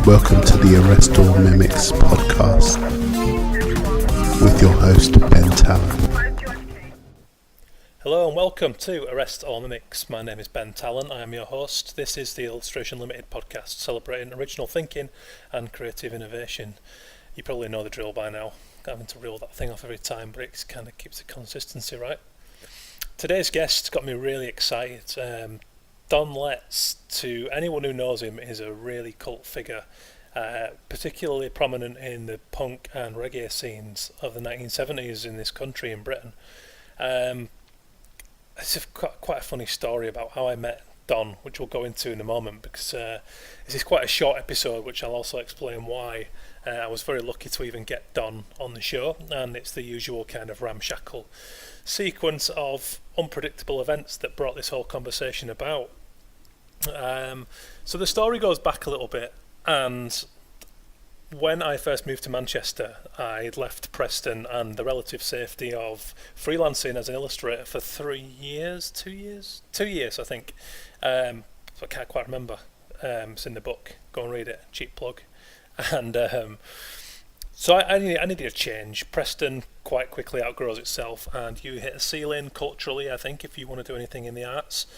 Welcome to the Arrest All Mimics podcast with your host Ben Talon. Hello and welcome to Arrest All Mimics. My name is Ben Talon, I am your host. This is the Illustration Limited podcast celebrating original thinking and creative innovation. You probably know the drill by now. Having to reel that thing off every time, but it kind of keeps the consistency right. Today's guest got me really excited. Don Letts, to anyone who knows him, is a really cult figure, particularly prominent in the punk and reggae scenes of the 1970s in this country in Britain. It's quite a funny story about how I met Don, which we'll go into in a moment, because this is quite a short episode, which I'll also explain why. I was very lucky to even get Don on the show, and it's the usual kind of ramshackle sequence of unpredictable events that brought this whole conversation about. So the story goes back a little bit, and when I first moved to Manchester, I left Preston and the relative safety of freelancing as an illustrator for 2 years, I think. I can't quite remember. It's in the book. Go and read it. Cheap plug. And so I needed a change. Preston quite quickly outgrows itself, and you hit a ceiling culturally, I think, if you want to do anything in the arts.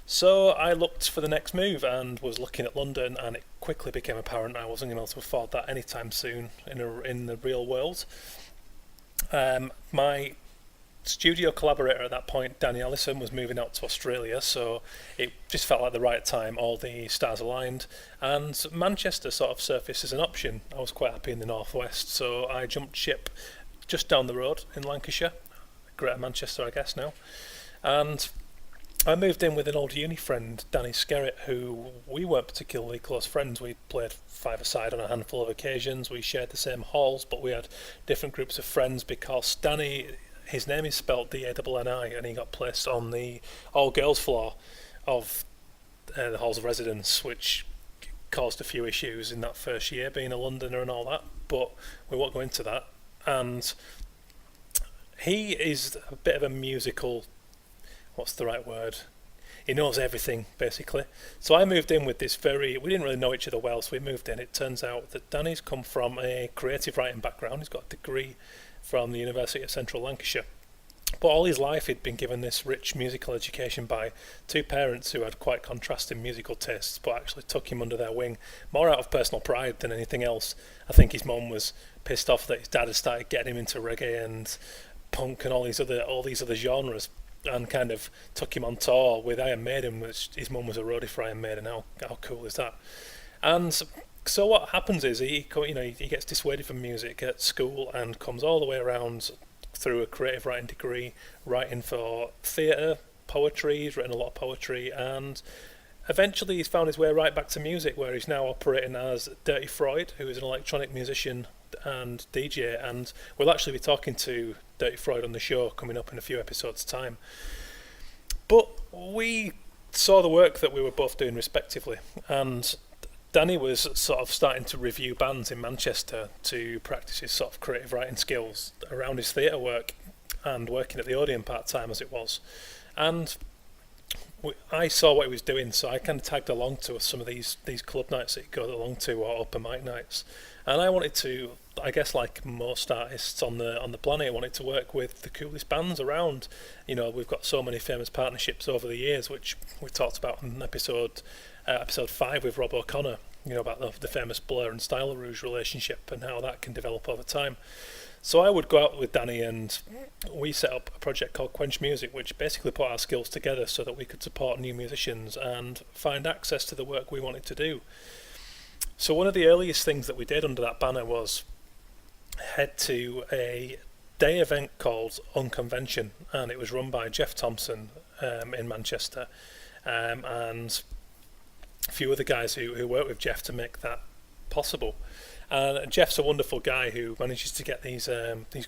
So I looked for the next move and was looking at London, and it quickly became apparent I wasn't going to be able to afford that anytime soon in the real world. My studio collaborator at that point, Danny Allison, was moving out to Australia, so it just felt like the right time. All the stars aligned, and Manchester sort of surfaced as an option. I was quite happy in the northwest, so I jumped ship just down the road in Lancashire, Greater Manchester I guess now, and I moved in with an old uni friend, Danny Skerritt, who we weren't particularly close friends. We played five-a-side on a handful of occasions. We shared the same halls, but we had different groups of friends because Danny, his name is spelled D-A-N-N-I, and he got placed on the all-girls floor of the halls of residence, which caused a few issues in that first year, being a Londoner and all that, but we won't go into that. And he is a bit of a musical... what's the right word? He knows everything, basically. So I moved in with this we didn't really know each other well, so we moved in. It turns out that Danny's come from a creative writing background. He's got a degree from the University of Central Lancashire. But all his life he'd been given this rich musical education by two parents who had quite contrasting musical tastes, but actually took him under their wing, more out of personal pride than anything else. I think his mum was pissed off that his dad had started getting him into reggae and punk and all these other genres, and kind of took him on tour with Iron Maiden, which his mum was a roadie for Iron Maiden. How cool is that? And so what happens is he gets dissuaded from music at school and comes all the way around through a creative writing degree, writing for theatre, poetry. He's written a lot of poetry, and eventually he's found his way right back to music, where he's now operating as Dirty Freud, who is an electronic musician and DJ, and we'll actually be talking to Dirty Freud on the show coming up in a few episodes' time. But we saw the work that we were both doing respectively, and Danny was sort of starting to review bands in Manchester to practice his sort of creative writing skills around his theatre work and working at the Odeon part-time as it was. And I saw what he was doing, so I kind of tagged along to some of these club nights that he goes along to, or open mic nights. And I wanted to, I guess like most artists on the planet, I wanted to work with the coolest bands around. You know, we've got so many famous partnerships over the years, which we talked about in episode 5 with Rob O'Connor, you know, about the famous Blur and Style Rouge relationship and how that can develop over time. So I would go out with Danny, and we set up a project called Quench Music, which basically put our skills together so that we could support new musicians and find access to the work we wanted to do. So one of the earliest things that we did under that banner was head to a day event called Unconvention, and it was run by Jeff Thompson in Manchester, and a few other guys who worked with Jeff to make that possible. And Jeff's a wonderful guy who manages to get these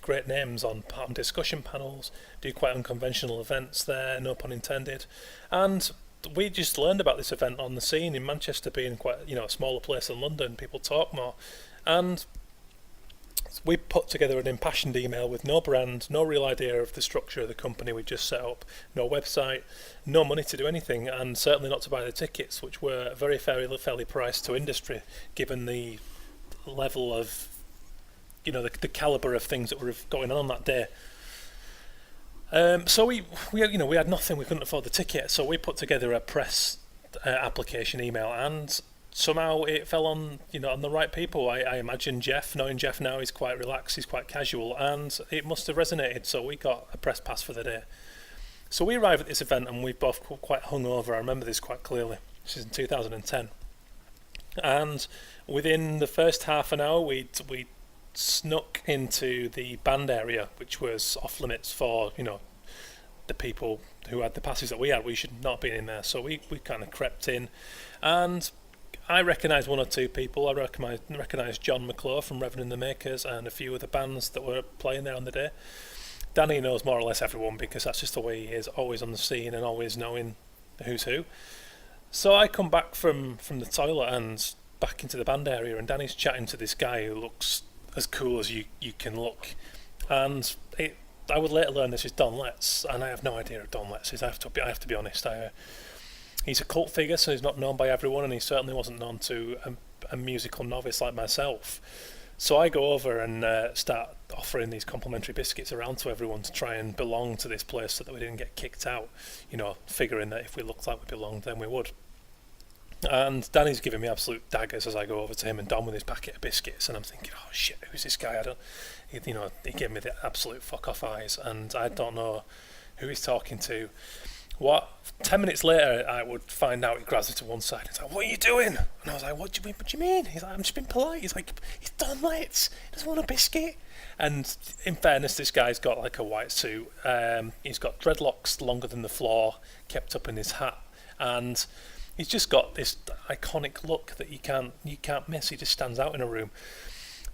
great names on discussion panels, do quite unconventional events there, no pun intended. And we just learned about this event on the scene in Manchester, being quite a smaller place than London. People talk more, and we put together an impassioned email with no brand, no real idea of the structure of the company we just set up, no website, no money to do anything, and certainly not to buy the tickets, which were very fairly priced to industry, given the level of, the caliber of things that were going on that day. So we had nothing. We couldn't afford the ticket, so we put together a press application email, and somehow it fell on on the right people. I imagine Jeff, knowing Jeff now, he's quite relaxed, he's quite casual, and it must have resonated. So we got a press pass for the day. So we arrive at this event, and we both quite hungover. I remember this quite clearly. This is in 2010, and within the first half an hour, we snuck into the band area, which was off limits for the people who had the passes that we had. We should not have been in there, so we kind of crept in, and I recognised one or two people. I recognised John McClure from Reverend and the Makers and a few of the bands that were playing there on the day. Danny knows more or less everyone because that's just the way he is, always on the scene and always knowing who's who. So I come back from the toilet and back into the band area, and Danny's chatting to this guy who looks as cool as you can look, and I would later learn this is Don Letts, and I have no idea who Don Letts is. I have to be honest. He's a cult figure, so he's not known by everyone, and he certainly wasn't known to a musical novice like myself. So I go over and start offering these complimentary biscuits around to everyone to try and belong to this place so that we didn't get kicked out, figuring that if we looked like we belonged, then we would. And Danny's giving me absolute daggers as I go over to him and Don with his packet of biscuits, and I'm thinking, oh shit, who's this guy? He gave me the absolute fuck off eyes, and I don't know who he's talking to. 10 minutes later, I would find out he grabs me to one side and he's like, what are you doing? And I was like, what do you mean? He's like, I'm just being polite. He's like, he's Don Letts, he doesn't want a biscuit. And in fairness, this guy's got like a white suit. He's got dreadlocks longer than the floor, kept up in his hat, and he's just got this iconic look that you can't miss. He just stands out in a room.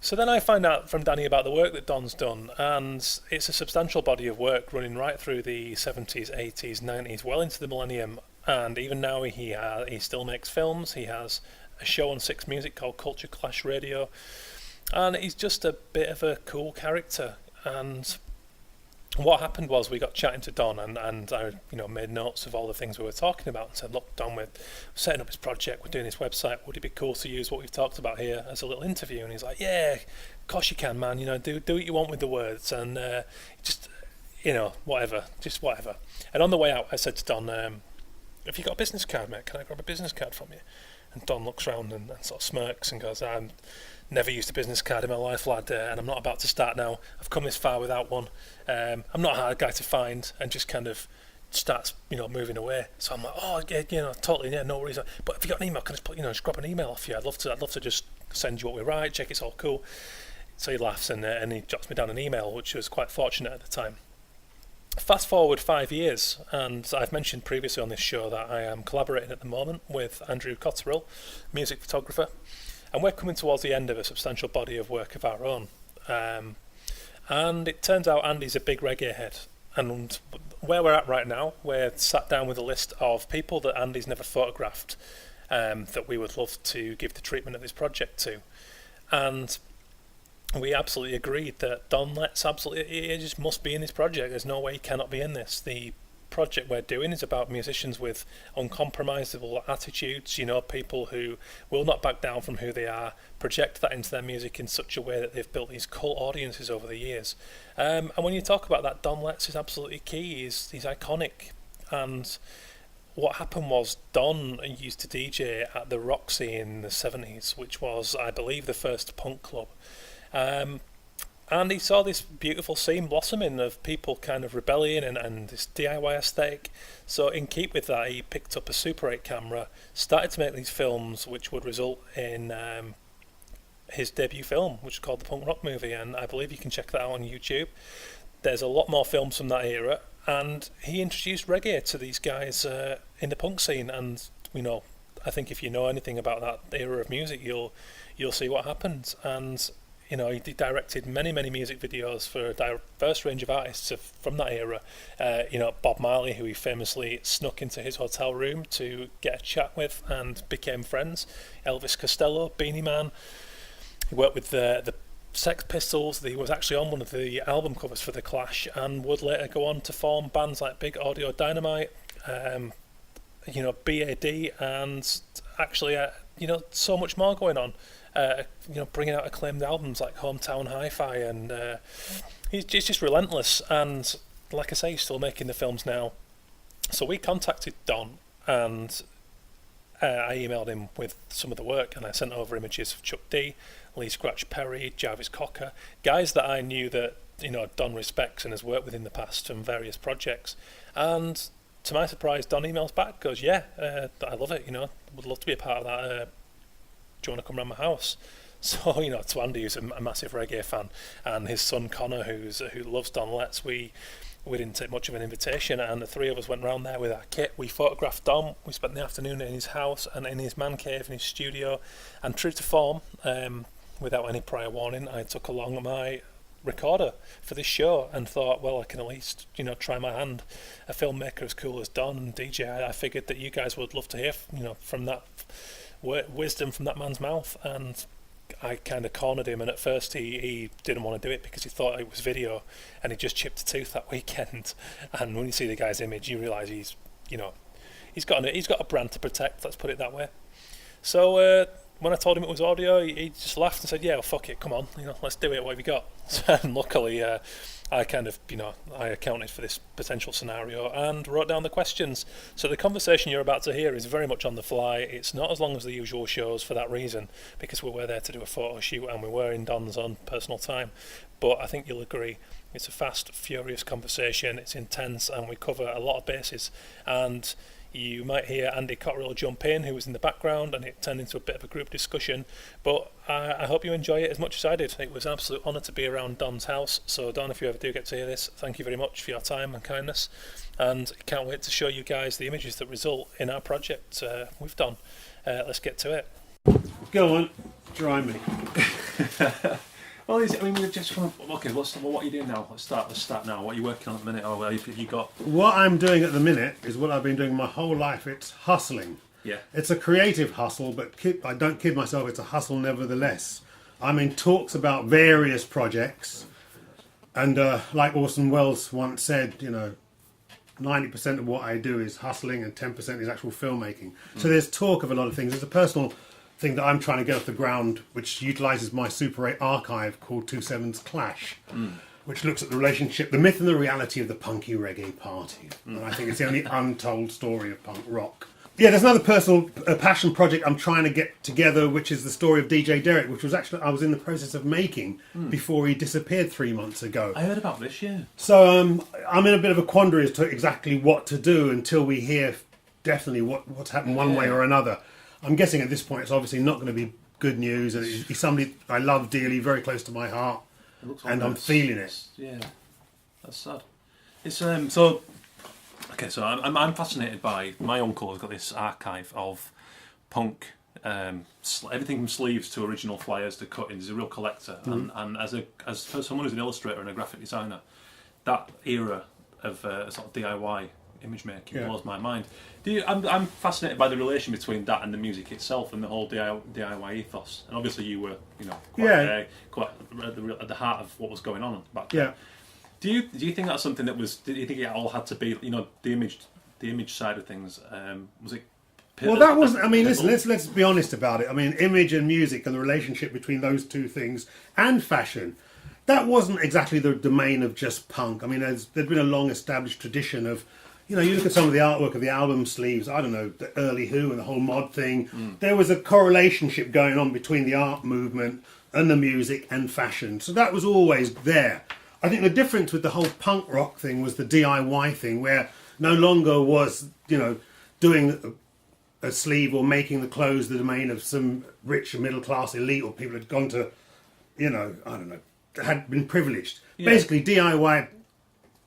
So then I find out from Danny about the work that Don's done, and it's a substantial body of work running right through the 70s, 80s, 90s, well into the millennium, and even now he still makes films. He has a show on Six Music called Culture Clash Radio, and he's just a bit of a cool character. And what happened was we got chatting to Don, and I made notes of all the things we were talking about and said, look, Don, we're setting up this project, we're doing this website, would it be cool to use what we've talked about here as a little interview? And he's like, yeah, of course you can, man, do what you want with the words, and just whatever. And on the way out I said to Don, have you got a business card, mate? Can I grab a business card from you? And Don looks round and sort of smirks and goes, I'm never used a business card in my life, lad, and I'm not about to start now. I've come this far without one. I'm not a hard guy to find, and just kind of starts, moving away. So I'm like, oh, yeah, totally, yeah, no worries. But if you got an email, can I just grab an email off you? I'd love to just send you what we write, check it's all cool. So he laughs and he jots me down an email, which was quite fortunate at the time. Fast forward 5 years, and I've mentioned previously on this show that I am collaborating at the moment with Andrew Cotterill, music photographer, and we're coming towards the end of a substantial body of work of our own. And it turns out Andy's a big reggae head, and where we're at right now, we're sat down with a list of people that Andy's never photographed, that we would love to give the treatment of this project to. And we absolutely agreed that Don Letts he just must be in this project. There's no way he cannot be in this. The project we're doing is about musicians with uncompromisable attitudes, people who will not back down from who they are, project that into their music in such a way that they've built these cult audiences over the years. And when you talk about that, Don Letts is absolutely key. He's iconic. And what happened was Don used to DJ at the Roxy in the 70s, which was, I believe, the first punk club. And he saw this beautiful scene blossoming of people kind of rebelling and this DIY aesthetic. So in keep with that, he picked up a Super 8 camera, started to make these films, which would result in his debut film, which is called The Punk Rock Movie, and I believe you can check that out on YouTube. There's a lot more films from that era, and he introduced reggae to these guys in the punk scene. And I think if you know anything about that era of music, you'll see what happened. And he directed many music videos for a diverse range of artists from that era. Bob Marley, who he famously snuck into his hotel room to get a chat with and became friends. Elvis Costello, Beanie Man. He worked with the Sex Pistols. He was actually on one of the album covers for The Clash, and would later go on to form bands like Big Audio Dynamite, BAD, and actually, so much more going on. Bringing out acclaimed albums like Hometown Hi-Fi, and he's just relentless. And like I say, he's still making the films now. So we contacted Don, and I emailed him with some of the work, and I sent over images of Chuck D, Lee Scratch Perry, Jarvis Cocker, guys that I knew that Don respects and has worked with in the past from various projects. And to my surprise, Don emails back, goes, "Yeah, I love it. Would love to be a part of that. Do you want to come round my house?" So to Andy, who's a massive reggae fan, and his son Connor, who loves Don Letts, we didn't take much of an invitation, and the three of us went round there with our kit. We photographed Dom. We spent the afternoon in his house and in his man cave, in his studio. And true to form, without any prior warning, I took along my recorder for this show and thought, well, I can at least try my hand. A filmmaker as cool as Don and DJ, I figured that you guys would love to hear from that wisdom from that man's mouth. And I kind of cornered him, and at first he didn't want to do it because he thought it was video, and he just chipped a tooth that weekend. And when you see the guy's image, you realise he's got a brand to protect. Let's put it that way. So when I told him it was audio, he just laughed and said, "Yeah, well, fuck it, come on, let's do it. What have you got?" And luckily, I kind of, I accounted for this potential scenario and wrote down the questions. So the conversation you're about to hear is very much on the fly. It's not as long as the usual shows for that reason, because we were there to do a photo shoot and we were in Don's own personal time. But I think you'll agree, it's a fast, furious conversation. It's intense, and we cover a lot of bases. And you might hear Andy Cotterill jump in, who was in the background, and it turned into a bit of a group discussion. But I hope you enjoy it as much as I did. It was an absolute honour to be around Don's house. So Don, if you ever do get to hear this, thank you very much for your time and kindness. And can't wait to show you guys the images that result in our project with Don. Let's get to it. Go on, try me. Well, we just okay. What are you doing now? Let's start now. What are you working on at the minute, or have you got? What I'm doing at the minute is what I've been doing my whole life. It's hustling. Yeah. It's a creative hustle, but I don't kid myself. It's a hustle nevertheless. I'm in talks about various projects, and like Orson Welles once said, 90% of what I do is hustling, and 10% is actual filmmaking. So there's talk of a lot of things. There's a personal thing that I'm trying to get off the ground, which utilises my Super 8 archive called 27's Clash, which looks at the relationship, the myth and the reality of the punky reggae party. And I think it's the only untold story of punk rock. Yeah, there's another personal passion project I'm trying to get together, which is the story of DJ Derek, which was actually I was in the process of making before he disappeared 3 months ago. I heard about this, yeah. So I'm in a bit of a quandary as to exactly what to do until we hear definitely what's happened one way or another. I'm guessing at this point it's obviously not going to be good news, and he's somebody I love dearly, very close to my heart, and I'm feeling it. Yeah, that's sad. It's so I'm fascinated by my uncle has got this archive of punk, everything from sleeves to original flyers to cuttings. He's a real collector, and as someone who's an illustrator and a graphic designer, that era of sort of DIY image making blows my mind. I'm fascinated by the relation between that and the music itself and the whole DIY ethos. And obviously, you were, quite at the heart of what was going on back then. Yeah. Do you think that's something that was? Do you think it all had to be, the image side of things? Was it? Well, that wasn't. I mean, listen. Let's be honest about it. I mean, image and music and the relationship between those two things and fashion. That wasn't exactly the domain of just punk. I mean, there's been a long established tradition of. You look at some of the artwork of the album sleeves, I don't know, the early Who and the whole mod thing. There was a correlationship going on between the art movement and the music and fashion. So that was always there. I think the difference with the whole punk rock thing was the DIY thing, where no longer was, doing a sleeve or making the clothes the domain of some rich middle class elite or people had gone to, I don't know, had been privileged. Yeah. Basically, DIY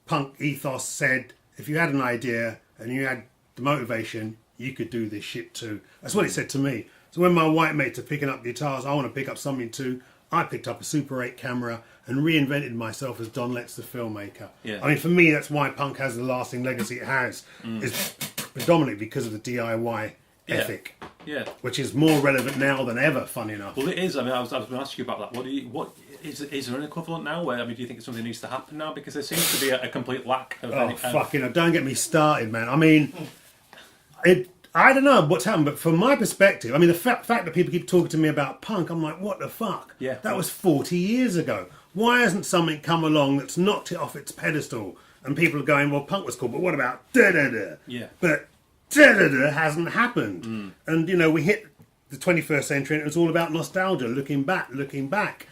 punk ethos said, if you had an idea and you had the motivation, you could do this shit too. That's what it said to me. So when my white mates are picking up guitars, I want to pick up something too. I picked up a Super 8 camera and reinvented myself as Don Letts the filmmaker. Yeah. I mean, for me, that's why punk has the lasting legacy it has. Is predominantly because of the DIY ethic. Yeah. Which is more relevant now than ever, funny enough. Well, it is. I mean, I was going to ask you about that. Is there an equivalent now? Where do you think something needs to happen now? Because there seems to be a complete lack of. Don't get me started, man. I mean, I don't know what's happened, but from my perspective, I mean, the fact that people keep talking to me about punk, I'm like, what the fuck? Yeah, that was 40 years ago. Why hasn't something come along that's knocked it off its pedestal? And people are going, well, punk was cool, but what about da-da-da? Yeah. But da-da-da hasn't happened. And, we hit the 21st century and it was all about nostalgia, looking back.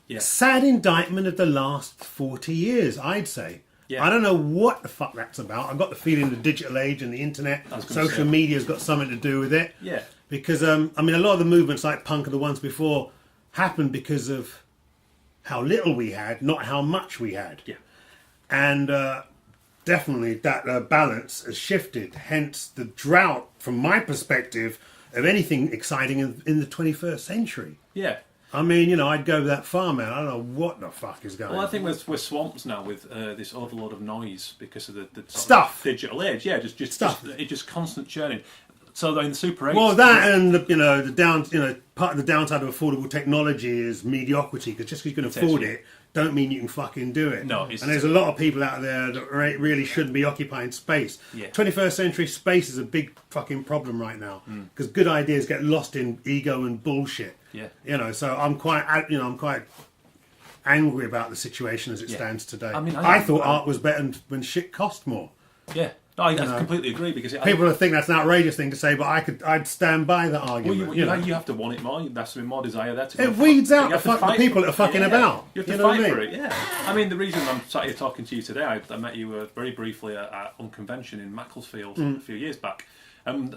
Yeah. Sad indictment of the last 40 years, I'd say. Yeah. I don't know what the fuck that's about. I've got the feeling the digital age and the internet, social media's got something to do with it. Yeah. Because, a lot of the movements like punk and the ones before happened because of how little we had, not how much we had. Yeah. And definitely that balance has shifted. Hence the drought, from my perspective, of anything exciting in the 21st century. Yeah. I mean, I'd go that far, man. I don't know what the fuck is going on. Well, I think we're swamped now with this overload of noise because of the stuff, of digital age. Yeah, just stuff. Just constant churning. So in the Super 8... Well, that and part of the downside of affordable technology is mediocrity. Because just because you can afford it, don't mean you can fucking do it. No, and there's a lot of people out there that really shouldn't be occupying space. Yeah. 21st century space is a big fucking problem right now because good ideas get lost in ego and bullshit. Yeah. So I'm quite angry about the situation as it stands today. I mean, I thought art was better when shit cost more. Yeah. No, I completely agree because people think that's an outrageous thing to say, but I'd stand by that argument. Well, you have to want it more. There's some more desire there. It weeds out the people that are fucking about. You have to fight for it. Yeah. I mean, the reason I'm sat here talking to you today, I met you very briefly at Unconvention in Macclesfield a few years back, and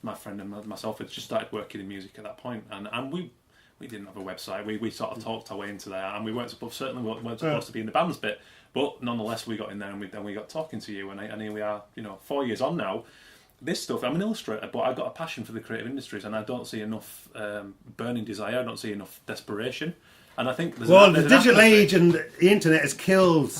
my friend and myself had just started working in music at that point, and we didn't have a website. We sort of talked our way into there, and we weren't supposed to be in the bands bit. But nonetheless, we got in there and we got talking to you, and here we are, 4 years on now. This stuff, I'm an illustrator, but I've got a passion for the creative industries, and I don't see enough burning desire. I don't see enough desperation, and I think the digital age and the internet has killed.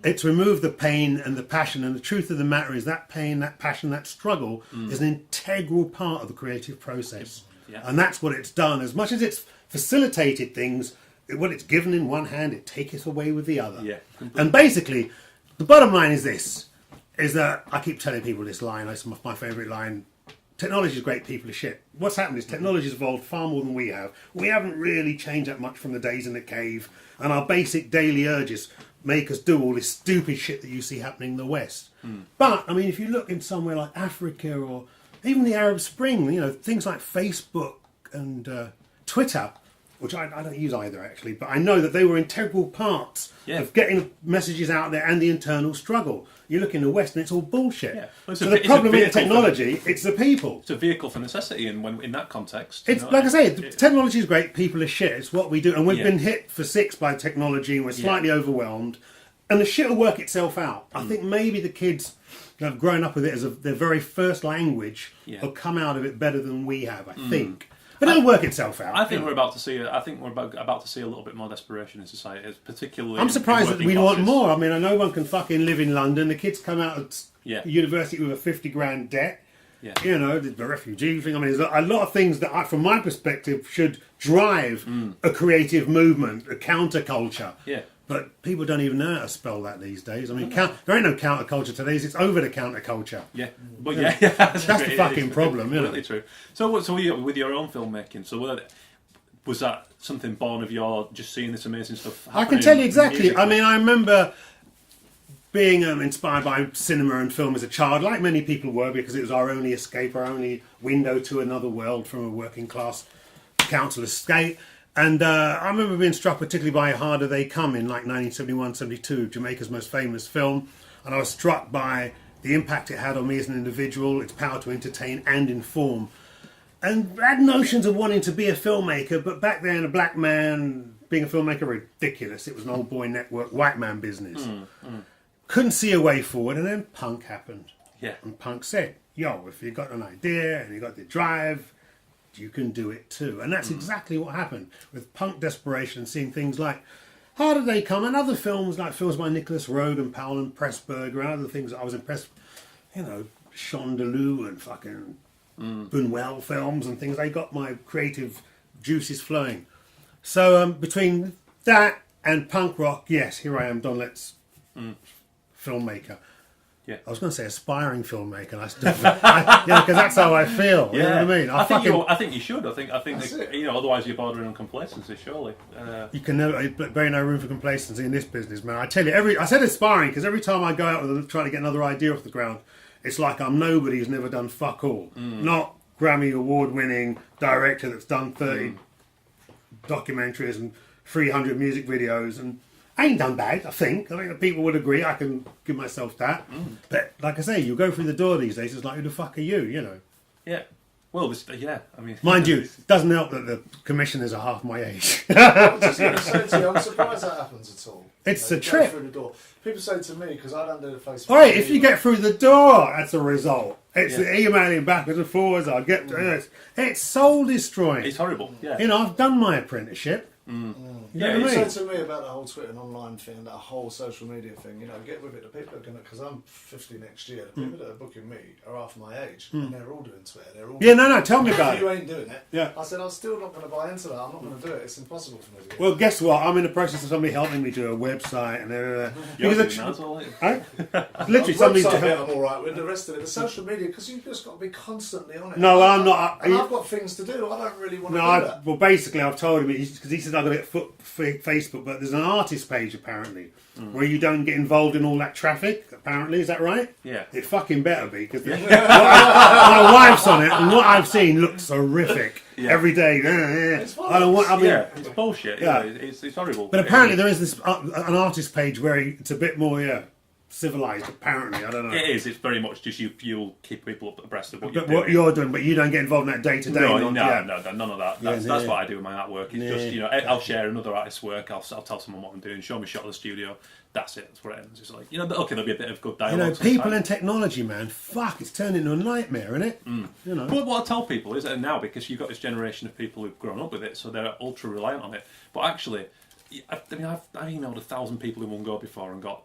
It's removed the pain and the passion, and the truth of the matter is that pain, that passion, that struggle is an integral part of the creative process, and that's what it's done. As much as it's facilitated things. What it's given in one hand, it taketh away with the other. Yeah, and basically, the bottom line is this, is that I keep telling people this line, it's my favourite line, technology is great, people are shit. What's happened is technology has evolved far more than we have. We haven't really changed that much from the days in the cave, and our basic daily urges make us do all this stupid shit that you see happening in the West. But, if you look in somewhere like Africa or even the Arab Spring, things like Facebook and Twitter, which I don't use either, actually, but I know that they were integral parts of getting messages out there and the internal struggle. You look in the West and it's all bullshit. Yeah. Well, so the problem with technology, it's the people. It's a vehicle for necessity, and when in that context... It's like I say, technology is great, people are shit, it's what we do, and we've been hit for six by technology and we're slightly overwhelmed, and the shit will work itself out. I think maybe the kids that have grown up with it as their very first language will come out of it better than we have, I think. But it'll work itself out. I think we're about to see. I think we're about to see a little bit more desperation in society, particularly. I'm surprised that we want more. I mean, I know one can fucking live in London. The kids come out of university with a 50 grand debt. Yeah. The refugee thing. I mean, there's a lot of things that, from my perspective, should drive a creative movement, a counterculture. Yeah. But people don't even know how to spell that these days. I mean, there ain't no counterculture today. It's over the counterculture. Yeah, but that's the fucking problem. Completely true. So with your own filmmaking, was that something born of your just seeing this amazing stuff? I can tell you exactly. I mean, I remember being inspired by cinema and film as a child, like many people were, because it was our only escape, our only window to another world from a working class council estate. And I remember being struck particularly by Harder They Come in like 1971-72, Jamaica's most famous film. And I was struck by the impact it had on me as an individual, its power to entertain and inform. And I had notions of wanting to be a filmmaker, but back then a black man being a filmmaker, ridiculous. It was an old boy network, white man business. Couldn't see a way forward, and then punk happened. Yeah. And punk said, yo, if you've got an idea and you've got the drive, you can do it too. And that's exactly what happened with punk desperation, seeing things like How Did They Come and other films like films by Nicholas Roeg and Powell and Pressburger and other things that I was impressed, Shondeloo and fucking Buñuel films and things. They got my creative juices flowing. So between That and punk rock, yes, here I am, Don Letts, filmmaker. Yeah. I was going to say aspiring filmmaker, and because that's how I feel. You know what I mean? I think you should. I think that, otherwise you're bordering on complacency. Surely. You can never, very no room for complacency in this business, man. I tell you, I said aspiring because every time I go out with trying to get another idea off the ground, it's like I'm nobody who's never done fuck all. Not Grammy award-winning director that's done 30 documentaries and 300 music videos, and I ain't done bad. I think that people would agree. I can give myself that. But like I say, you go through the door these days. It's like, who the fuck are you? You know. Yeah. Well, I mean, mind you, it doesn't help that the commissioners are half my age. I was just going to say to you, I'm surprised that happens at all. It's a trip. Through the door. People say to me, because I don't do the Facebook. All right, if you get through the door, that's a result. It's the emailing backwards and forwards. It's soul destroying. It's horrible. Yeah. I've done my apprenticeship. You know what I You mean? said to me about the whole Twitter and online thing, that whole social media thing. Get with it. The people are going to, because I'm 50 next year. The people that are booking me are half my age, and they're all doing Twitter. They're all Tell me about you it. ain't doing it. Yeah. I said I'm still not going to buy into that. I'm not going to do it. It's impossible for me to do it. Well, guess what? I'm in the process of somebody helping me do a website and literally somebody to website bit help. I'm all right with. The rest of it, the social media, because you've just got to be constantly on it. No, I'm not. And I've got things to do. I don't really want to do that. Well, basically, I've told him because he said I've got to get Facebook, but there's an artist page apparently where you don't get involved in all that traffic. Apparently, is that right? Yeah. It fucking better be because my wife's on it, and what I've seen looks horrific every day. It's I don't want. I mean, it's bullshit. Yeah. It's horrible. But apparently, there is this an artist page where it's a bit more civilized. Apparently, I don't know. It is. It's very much just you'll keep people up abreast of what you're But doing. what you're doing, but you don't get involved in that day to day. No, none of that. That's what I do with my artwork. It's just I'll share another artist's work. I'll tell someone what I'm doing. Show me a shot of the studio. That's it. That's where it ends. It's like okay, there'll be a bit of good dialogue. People and technology, man. Fuck, it's turned into a nightmare, isn't it? But what I tell people is that now, because you've got this generation of people who've grown up with it, so they're ultra reliant on it. But actually, I've emailed 1,000 people in one go before and got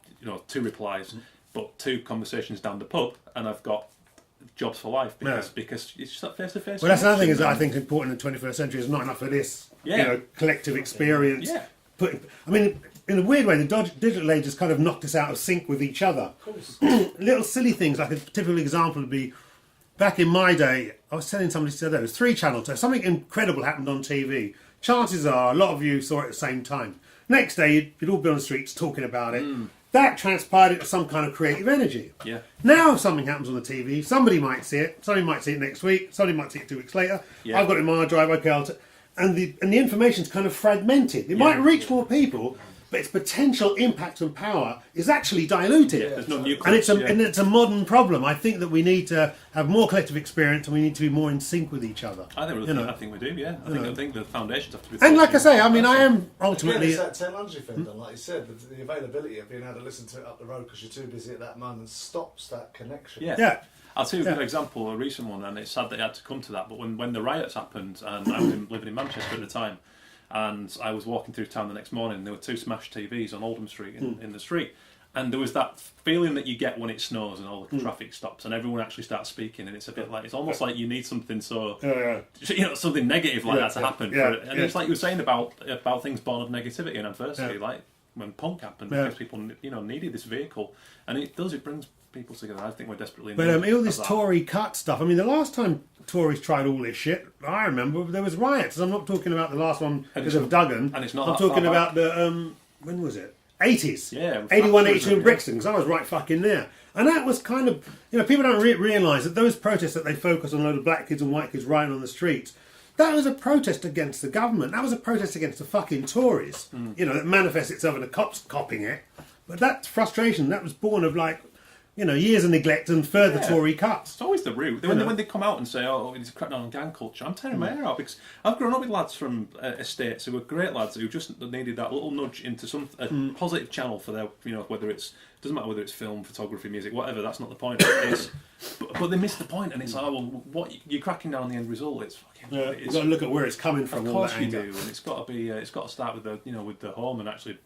2 replies. But 2 conversations down the pub, and I've got jobs for life because it's just that face to face. Well, that's another thing is that I think important in the 21st century is not enough of this, collective experience. Yeah. I mean, in a weird way, the digital age has kind of knocked us out of sync with each other. Of course. Little silly things, like a typical example would be, back in my day, I was telling somebody today, there was 3 channels, so something incredible happened on TV. Chances are a lot of you saw it at the same time. Next day, you'd all be on the streets talking about it. That transpired into some kind of creative energy. Yeah. Now, if something happens on the TV, somebody might see it. Somebody might see it next week. Somebody might see it 2 weeks later. Yeah. I've got it in my drive. Okay, and the information's kind of fragmented. It might reach more people, but its potential impact and power is actually diluted. Yeah, there's no new and it's a modern problem. I think that we need to have more collective experience, and we need to be more in sync with each other. I think we do. Yeah, I think the foundations have to be. And like I say, I mean, I am ultimately. It's that technology thing, Don, like you said, the availability of being able to listen to it up the road because you're too busy at that moment stops that connection. Yeah. I'll tell you a good example, a recent one, and it's sad that it had to come to that, but when the riots happened, and I was living in Manchester at the time, and I was walking through town the next morning, and there were 2 smashed TVs on Oldham Street in the street, and there was that feeling that you get when it snows and all the traffic stops and everyone actually starts speaking, and it's a bit like, it's almost like you need something something negative like that to happen. It's like you were saying about things born of negativity and adversity, like when punk happened, because people needed this vehicle, and it brings people together. I think we're desperately in need But all of this that. Tory cut stuff, I mean, the last time Tories tried all this shit, I remember there was riots. I'm not talking about the last one because of Duggan. And it's not I'm that talking far about the, when was it? 80s. Yeah. 81, 82 in Brixton, because I was right fucking there. And that was kind of, people don't realise that those protests that they focus on a load of black kids and white kids rioting on the streets, that was a protest against the government. That was a protest against the fucking Tories. That manifests itself in the cops copying it. But that frustration, that was born of years of neglect and further Tory cuts. It's always the root. When they come out and say, "Oh, it's a crackdown on gang culture," I'm tearing my hair out because I've grown up with lads from estates who were great lads who just needed that little nudge into some positive channel for their, whether it's doesn't matter whether it's film, photography, music, whatever. That's not the point. But they miss the point, and it's like, what you're cracking down on the end result. It's fucking. You've got to look at where it's coming from. Of course all that you anger. do, and it's got to be. It's got to start with the home and actually.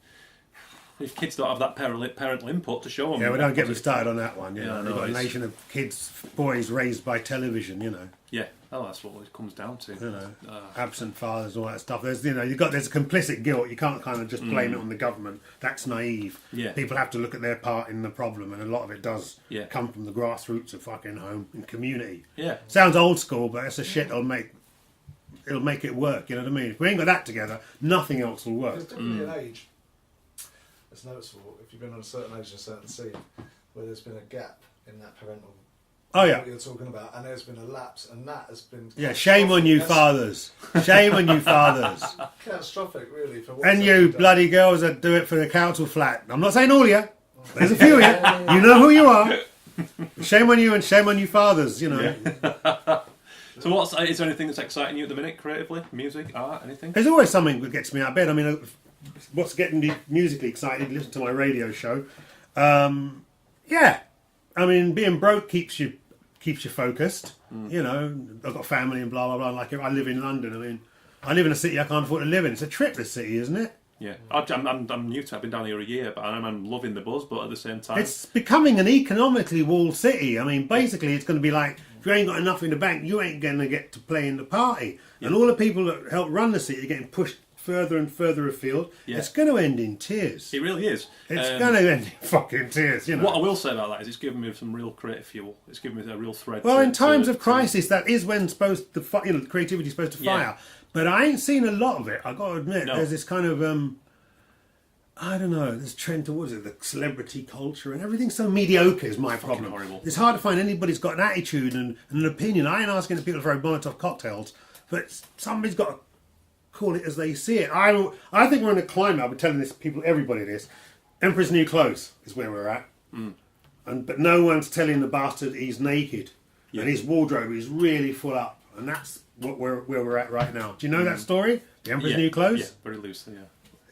If kids don't have that parental input to show them. Yeah, we don't get me started on that one. You know, Yeah, we've no, got a it's- nation of kids, boys raised by television. You know, Yeah, oh, that's what it comes down to. absent fathers, all that stuff. There's, you know, there's complicit guilt. You can't kind of just blame it on the government. That's naive. Yeah. People have to look at their part in the problem, and a lot of it does Yeah. come from the grassroots of fucking home and community. Yeah. Sounds old school, but it's a shit that'll make it work. You know what I mean? If we ain't got that together, nothing else will There's work. definitely an age. It's noticeable if you've been on a certain age and a certain scene where there's been a gap in that parental. Oh yeah. What you're talking about, and there's been a lapse, and that has been. Yeah, shame on you fathers. Shame on you fathers. Catastrophic, really. For what's And you actually done. bloody girls that do it for the council flat. I'm not saying all of you. There's a few of you. You know who you are. Shame on you and shame on you fathers, you know. So is there anything that's exciting you at the minute, creatively? Music, art, anything? There's always something that gets me out of bed. I mean, what's getting me musically excited, listen to my radio show. Yeah. I mean, being broke keeps you focused. You know, I've got family and blah, blah, blah. Like, I live in London. I mean, I live in a city I can't afford to live in. It's a trip, this city, isn't it? Yeah, I'm new to it. I've been down here a year, but I'm loving the buzz. But at the same time, It's becoming an economically walled city. I mean, basically, it's going to be like, if you ain't got enough in the bank, you ain't going to get to play in the party. And all the people that help run the city are getting pushed further and further afield. Yeah. It's going to end in tears. it really is. It's going to end in fucking tears, you know. What I will say about that is it's given me some real creative fuel. It's given me a real thread. Well, to- in times to- of crisis, that is when creativity is supposed to Yeah. fire. But I ain't seen a lot of it. I got to admit, No. there's this kind of I don't know, this trend towards it, the celebrity culture, and everything's so mediocre is my problem. horrible. It's hard to find anybody who's got an attitude and an opinion. I ain't asking the people to throw Molotov cocktails, but somebody's got to call it as they see it. I think we're in a climate, I've been telling everybody this, Emperor's New Clothes is where we're at. But no one's telling the bastard he's naked. Yeah. And his wardrobe is really full up. And that's where we're at right now. Do you know that story? The Emperor's New Clothes? Yeah, very loosely. Yeah.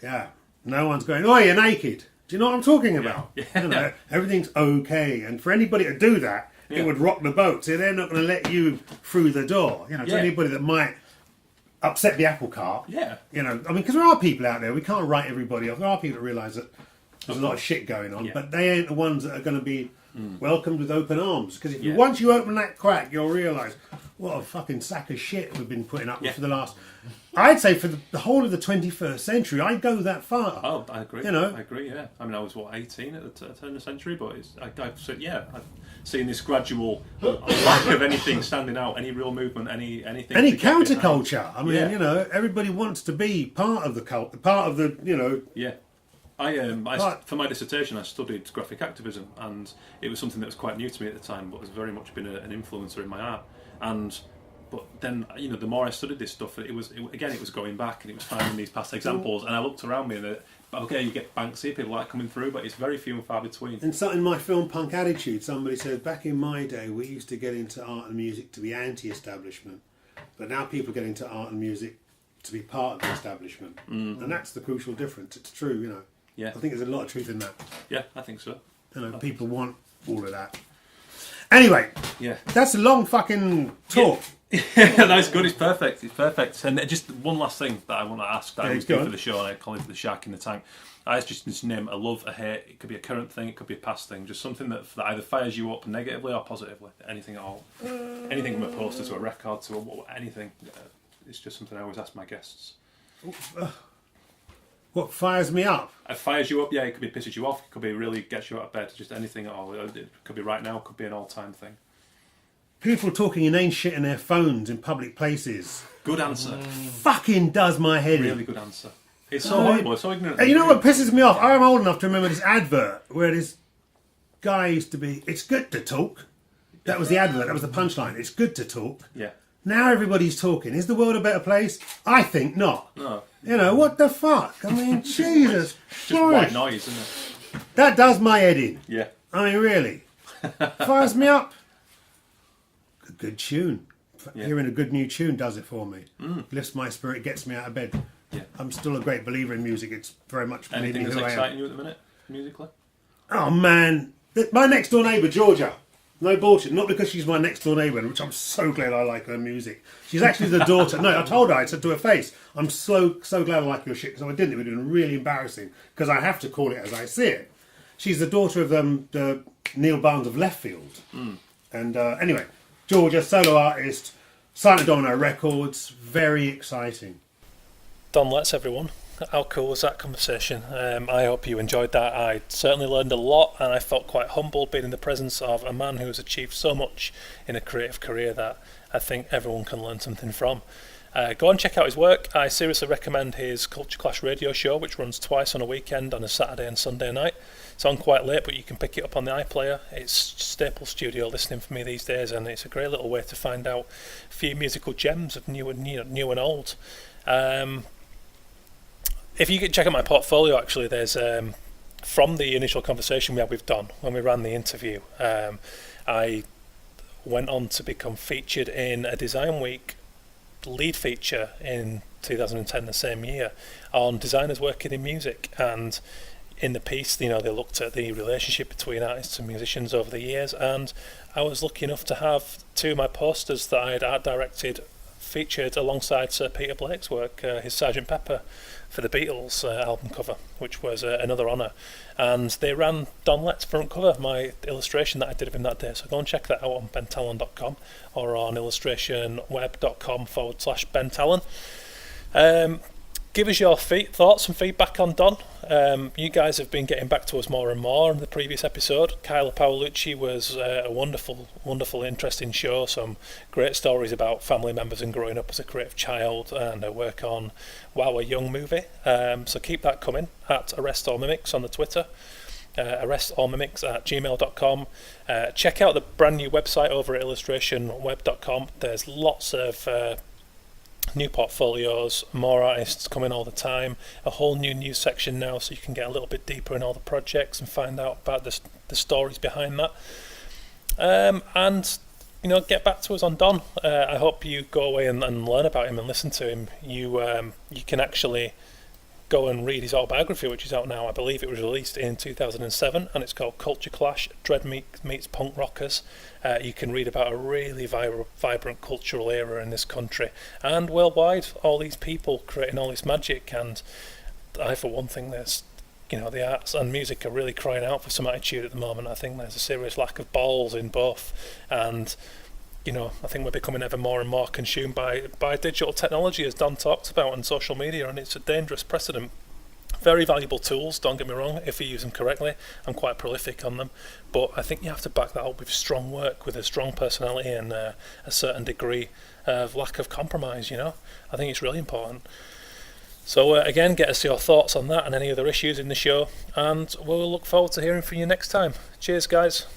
Yeah. No one's going, oh, you're naked. Do you know what I'm talking about? Yeah. You know, everything's okay. And for anybody to do that, Yeah. it would rock the boat. So they're not going to let you through the door. You know, to Yeah. anybody that might upset the apple cart. Yeah. You know, I mean, because there are people out there, we can't write everybody off. There are people that realise that there's a lot of shit going on, Yeah. but they ain't the ones that are going to be welcomed with open arms. Because Yeah. once you open that crack, you'll realise what a fucking sack of shit we've been putting up with Yeah. for the last... I'd say for the whole of the 21st century, I'd go that far. Oh, I agree. You know? I agree. Yeah. I mean, I was 18 at the turn of the century, but I've seen this gradual lack of anything standing out, any real movement, anything. Any to get behind. counterculture. I mean, Yeah. you know, everybody wants to be part of the cult, part of the, you know... Yeah. For my dissertation, I studied graphic activism, and it was something that was quite new to me at the time, but has very much been an influencer in my art. But then, you know, the more I studied this stuff, it was going back and it was finding these past examples. And I looked around me, and okay, you get Banksy, people like coming through, but it's very few and far between. In my film Punk Attitude, somebody said, back in my day, we used to get into art and music to be anti-establishment, but now people get into art and music to be part of the establishment, and that's the crucial difference. It's true, you know. Yeah. I think there's a lot of truth in that. Yeah, I think so. You know, people want all of that. Anyway, Yeah. that's a long fucking talk. That's good. It's perfect. It's perfect. And just one last thing that I want to ask that I was go doing on. for the show, and I call it the shark in the tank. I just name a love, a hate. It could be a current thing. It could be a past thing. Just something that either fires you up negatively or positively. Anything at all. Anything from a poster to a record to anything. It's just something I always ask my guests. What fires me up? It fires you up. Yeah, it could be pisses you off. It could be really gets you out of bed. Just anything at all. It could be right now. It could be an all-time thing. People talking inane shit in their phones in public places. Good answer. Fucking does my head in. Really good answer. It's so horrible. It's so ignorant. And you know what pisses me off? I'm old enough to remember this advert where this guy used to be, it's good to talk. That was the advert, that was the punchline. It's good to talk. Yeah. Now everybody's talking. Is the world a better place? I think not. No. You know, what the fuck? I mean, Jesus Just white Christ. noise, isn't it? That does my head in. Yeah. I mean, really. Fires me up. A good tune. Yeah. Hearing a good new tune does it for me. Lifts my spirit, gets me out of bed. Yeah. I'm still a great believer in music. It's very much made Anything me that's who I am. exciting you at the minute, musically? Oh man, my next door neighbour Georgia, No bullshit. Not because she's my next door neighbour, which I'm so glad I like her music. She's actually the daughter. No, I told her, I said to her face, I'm so glad I like your shit, because if I didn't, it would have been really embarrassing, because I have to call it as I see it. She's the daughter of the Neil Barnes of Left Field. And anyway, Georgia, solo artist, signed to Domino Records, very exciting. Don Letts, everyone. How cool was that conversation? I hope you enjoyed that. I certainly learned a lot, and I felt quite humbled being in the presence of a man who has achieved so much in a creative career that I think everyone can learn something from. Go and check out his work. I seriously recommend his Culture Clash radio show, which runs twice on a weekend, on a Saturday and Sunday night. It's on quite late, but you can pick it up on the iPlayer. It's staple studio listening for me these days, and it's a great little way to find out a few musical gems of new and old. If you could check out my portfolio, actually, there's from the initial conversation we had with Don when we ran the interview, I went on to become featured in a Design Week lead feature in 2010, the same year, on designers working in music. And in the piece, they looked at the relationship between artists and musicians over the years, and I was lucky enough to have two of my posters that I had art directed featured alongside Sir Peter Blake's work, his Sgt. Pepper for the Beatles album cover, which was another honour. And they ran Don Letts front cover, my illustration that I did of him that day. So go and check that out on bentalon.com or on illustrationweb.com/Ben Talon. Give us your thoughts and feedback on Don. You guys have been getting back to us more and more in the previous episode. Kyla Paolucci was a wonderful, interesting show. Some great stories about family members and growing up as a creative child, and her work on Wow We're Young movie. So keep that coming at Arrest All Mimics on the Twitter. arrestallmimics@gmail.com. Check out the brand new website over at illustrationweb.com. There's lots of new portfolios, more artists coming all the time, a whole new news section now, so you can get a little bit deeper in all the projects and find out about the stories behind that. And get back to us on Don. I hope you go away and learn about him and listen to him. You can actually go and read his autobiography, which is out now. I believe it was released in 2007, and it's called Culture Clash, Dread Meets Punk Rockers. You can read about a really vibrant cultural era in this country and worldwide, all these people creating all this magic. And I, for one thing, there's the arts and music are really crying out for some attitude at the moment. I think there's a serious lack of balls in both, and I think we're becoming ever more and more consumed by digital technology, as Don talked about, and social media, and it's a dangerous precedent. Very valuable tools, don't get me wrong, if you use them correctly. I'm quite prolific on them, but I think you have to back that up with strong work, with a strong personality, and a certain degree of lack of compromise. I think it's really important. So again, get us your thoughts on that and any other issues in the show, and we'll look forward to hearing from you next time. Cheers, guys.